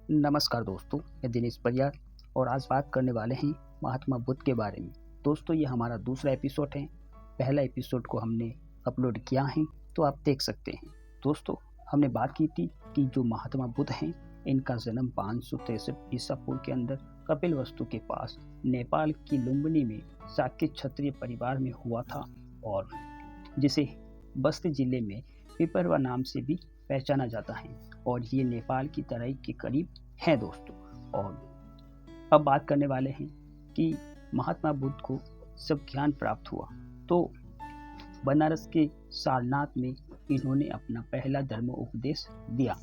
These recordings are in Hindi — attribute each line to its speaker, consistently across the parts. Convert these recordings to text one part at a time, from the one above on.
Speaker 1: नमस्कार दोस्तों, मैं दिनेश परियार और आज बात करने वाले हैं महात्मा बुद्ध के बारे में। दोस्तों, ये हमारा दूसरा एपिसोड है। पहला एपिसोड को हमने अपलोड किया है, तो आप देख सकते हैं। दोस्तों, हमने बात की थी कि जो महात्मा बुद्ध हैं, इनका जन्म 563 ईसा पूर्व के अंदर कपिलवस्तु के पास नेपाल की लुम्बिनी में शाक्य क्षत्रिय परिवार में हुआ था और जिसे बस्ती जिले में पिपरवा नाम से भी पहचाना जाता है और ये नेपाल की तराई के करीब है दोस्तों। और अब बात करने वाले हैं कि महात्मा बुद्ध को सब ज्ञान प्राप्त हुआ तो बनारस के सारनाथ में इन्होंने अपना पहला धर्म उपदेश दिया।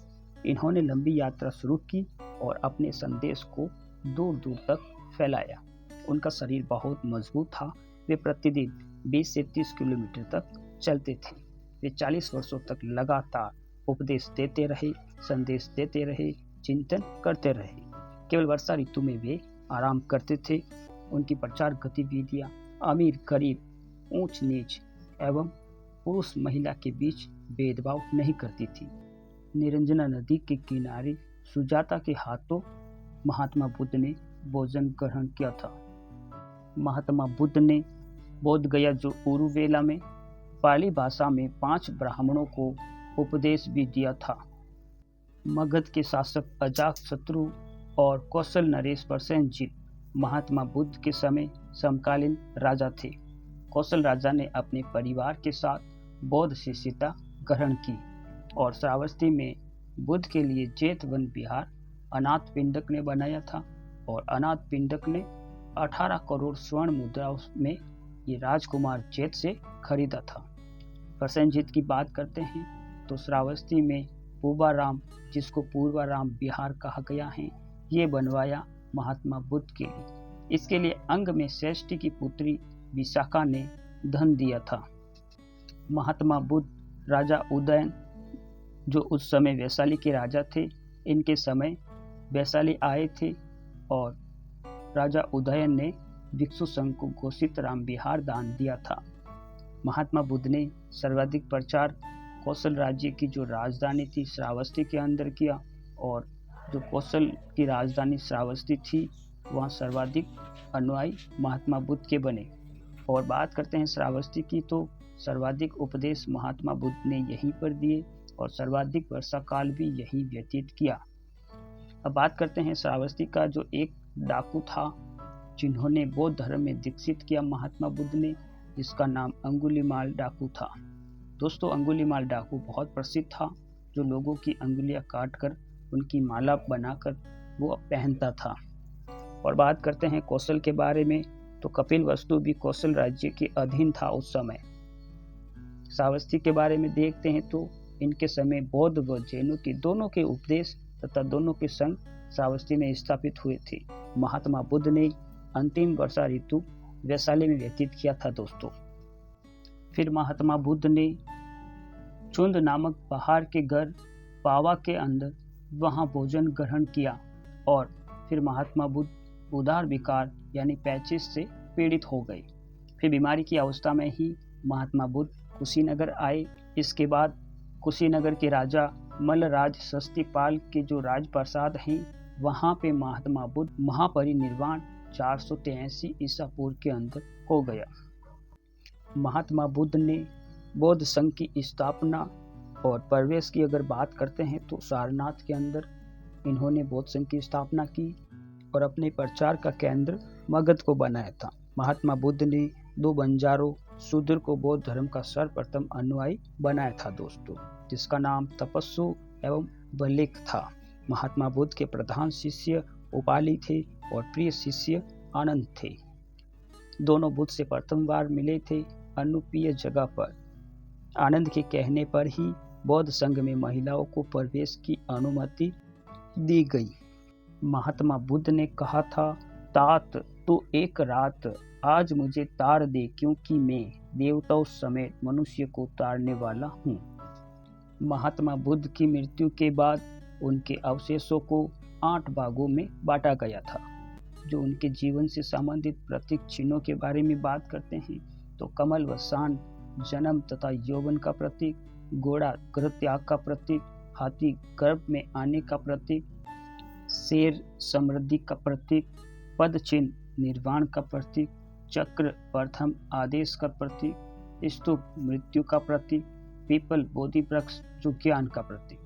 Speaker 1: इन्होंने लंबी यात्रा शुरू की और अपने संदेश को दूर दूर तक फैलाया। उनका शरीर बहुत मजबूत था। वे प्रतिदिन 20 से 30 किलोमीटर तक चलते थे। वे 40 वर्षों तक लगातार उपदेश देते रहे, संदेश देते रहे, चिंतन करते रहे। केवल वर्षा ऋतु में वे आराम करते थे। उनकी प्रचार गतिविधियां अमीर गरीब, ऊंच नीच एवं पुरुष महिला के बीच भेदभाव नहीं करती थी। निरंजना नदी के किनारे सुजाता के हाथों महात्मा बुद्ध ने भोजन ग्रहण किया था। महात्मा बुद्ध ने बोध गया जो उरुवेला में पाली भाषा में 5 ब्राह्मणों को उपदेश भी दिया था। मगध के शासक अजातशत्रु और कौशल नरेश प्रसेनजीत महात्मा बुद्ध के समय समकालीन राजा थे। कौशल राजा ने अपने परिवार के साथ बौद्ध शिष्यता ग्रहण की और श्रावस्ती में बुद्ध के लिए जैत वन विहार अनाथ पिंडक ने बनाया था और अनाथ पिंडक ने 18 करोड़ स्वर्ण मुद्राओं में ये राजकुमार जैत से खरीदा था। प्रसेनजीत की बात करते हैं तो श्रावस्ती में पूर्वाराम, जिसको पूर्वाराम विहार कहा गया है, ये बनवाया महात्मा बुद्ध के लिए। इसके लिए अंग में श्रेष्ठ की पुत्री विशाखा ने धन दिया था। महात्मा बुद्ध राजा उदयन, जो उस समय वैशाली के राजा थे, इनके समय वैशाली आए थे और राजा उदयन ने भिक्षु संघ को घोषित राम विहार दान दिया था। महात्मा बुद्ध ने सर्वाधिक प्रचार कौशल राज्य की जो राजधानी थी श्रावस्ती के अंदर किया और जो कौशल की राजधानी श्रावस्ती थी वहाँ सर्वाधिक अनुयायी महात्मा बुद्ध के बने। और बात करते हैं श्रावस्ती की तो सर्वाधिक उपदेश महात्मा बुद्ध ने यहीं पर दिए और सर्वाधिक वर्षा काल भी यहीं व्यतीत किया। अब बात करते हैं श्रावस्ती का जो एक डाकू था जिन्होंने बौद्ध धर्म में दीक्षित किया महात्मा बुद्ध ने, जिसका नाम अंगुलीमाल डाकू था। दोस्तों, अंगुलीमाल डाकू बहुत प्रसिद्ध था, जो लोगों की अंगुलियां काटकर उनकी माला बनाकर वो पहनता था। और बात करते हैं कौशल के बारे में तो कपिलवस्तु भी कौशल राज्य के अधीन था उस समय। श्रावस्ती के बारे में देखते हैं तो इनके समय बौद्ध व जैनों के दोनों के उपदेश तथा दोनों के संघ श्रावस्ती में स्थापित हुए थे। महात्मा बुद्ध ने अंतिम वर्षा ऋतु वैशाली में व्यतीत किया था दोस्तों। फिर महात्मा बुद्ध ने चुंद नामक पहाड़ के घर पावा के अंदर वहां भोजन ग्रहण किया और फिर महात्मा बुद्ध उदार विकार यानी पैचिस से पीड़ित हो गए। फिर बीमारी की अवस्था में ही महात्मा बुद्ध कुशीनगर आए। इसके बाद कुशीनगर के राजा मल्लराज सस्तीपाल के जो राजप्रसाद हैं वहां पे महात्मा बुद्ध महापरिनिर्वाण 483 ईसा पूर्व के अंदर हो गया। महात्मा बुद्ध ने बौद्ध संघ की स्थापना और प्रवेश की अगर बात करते हैं तो सारनाथ के अंदर इन्होंने बौद्ध संघ की स्थापना की और अपने प्रचार का केंद्र मगध को बनाया था। महात्मा बुद्ध ने 2 बंजारों शूद्र को बौद्ध धर्म का सर्वप्रथम अनुयायी बनाया था दोस्तों, जिसका नाम तपस्सु एवं बलेक था। महात्मा बुद्ध के प्रधान शिष्य उपाली थे और प्रिय शिष्य आनंद थे। दोनों बुद्ध से प्रथम बार मिले थे अनुपीय जगह पर। आनंद के कहने पर ही बौद्ध संघ में महिलाओं को प्रवेश की अनुमति दी गई। महात्मा बुद्ध ने कहा था, तात तू एक रात आज मुझे तार दे, क्योंकि मैं देवताओं समेत मनुष्य को तारने वाला हूँ। महात्मा बुद्ध की मृत्यु के बाद उनके अवशेषों को 8 भागों में बांटा गया था। जो उनके जीवन से संबंधित प्रतीक चिन्हों के बारे में बात करते हैं तो कमल व शान जन्म तथा यौवन का प्रतीक, घोड़ा गृह त्याग का प्रतीक, हाथी गर्भ में आने का प्रतीक, शेर समृद्धि का प्रतीक, पद चिन्ह निर्वाण का प्रतीक, चक्र प्रथम आदेश का प्रतीक, स्तूप मृत्यु का प्रतीक, पीपल बोधि वृक्ष जो ज्ञान का प्रतीक।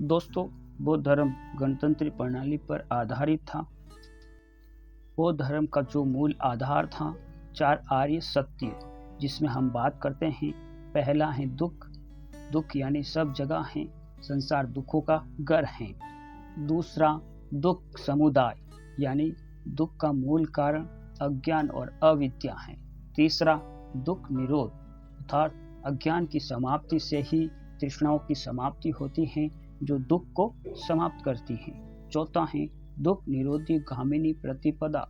Speaker 1: दोस्तों, बौद्ध धर्म गणतंत्र प्रणाली पर आधारित था। बौद्ध धर्म का जो मूल आधार था 4 आर्य सत्य, जिसमें हम बात करते हैं। पहला है दुख, दुख यानी सब जगह है, संसार दुखों का घर है। दूसरा दुख समुदाय, यानी दुख का मूल कारण अज्ञान और अविद्या है। तीसरा दुख निरोध, अर्थात अज्ञान की समाप्ति से ही तृष्णाओं की समाप्ति होती है जो दुख को समाप्त करती है। चौथा है दुख निरोधी गामिनी प्रतिपदा।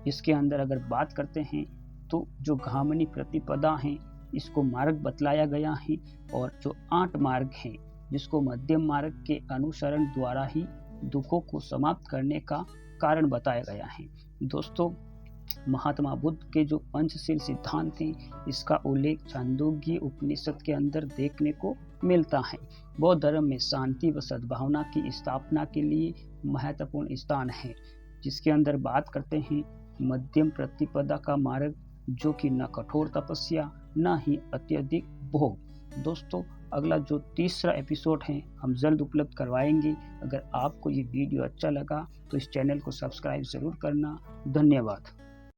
Speaker 1: इसके अंदर अगर बात करते हैं तो जो गामिनी प्रतिपदा है इसको मार्ग बतलाया गया है, और जो 8 मार्ग हैं जिसको मध्यम मार्ग के अनुसरण द्वारा ही दुखों को समाप्त करने का कारण बताया गया है। दोस्तों, महात्मा बुद्ध के जो पंचशील सिद्धांत हैं इसका उल्लेख छांदोग्य उपनिषद के अंदर देखने को मिलता है। बौद्ध धर्म में शांति व सद्भावना की स्थापना के लिए महत्वपूर्ण स्थान है, जिसके अंदर बात करते हैं मध्यम प्रतिपदा का मार्ग, जो कि न कठोर तपस्या न ही अत्यधिक भोग। दोस्तों, अगला जो तीसरा एपिसोड है हम जल्द उपलब्ध करवाएंगे। अगर आपको ये वीडियो अच्छा लगा तो इस चैनल को सब्सक्राइब जरूर करना। धन्यवाद।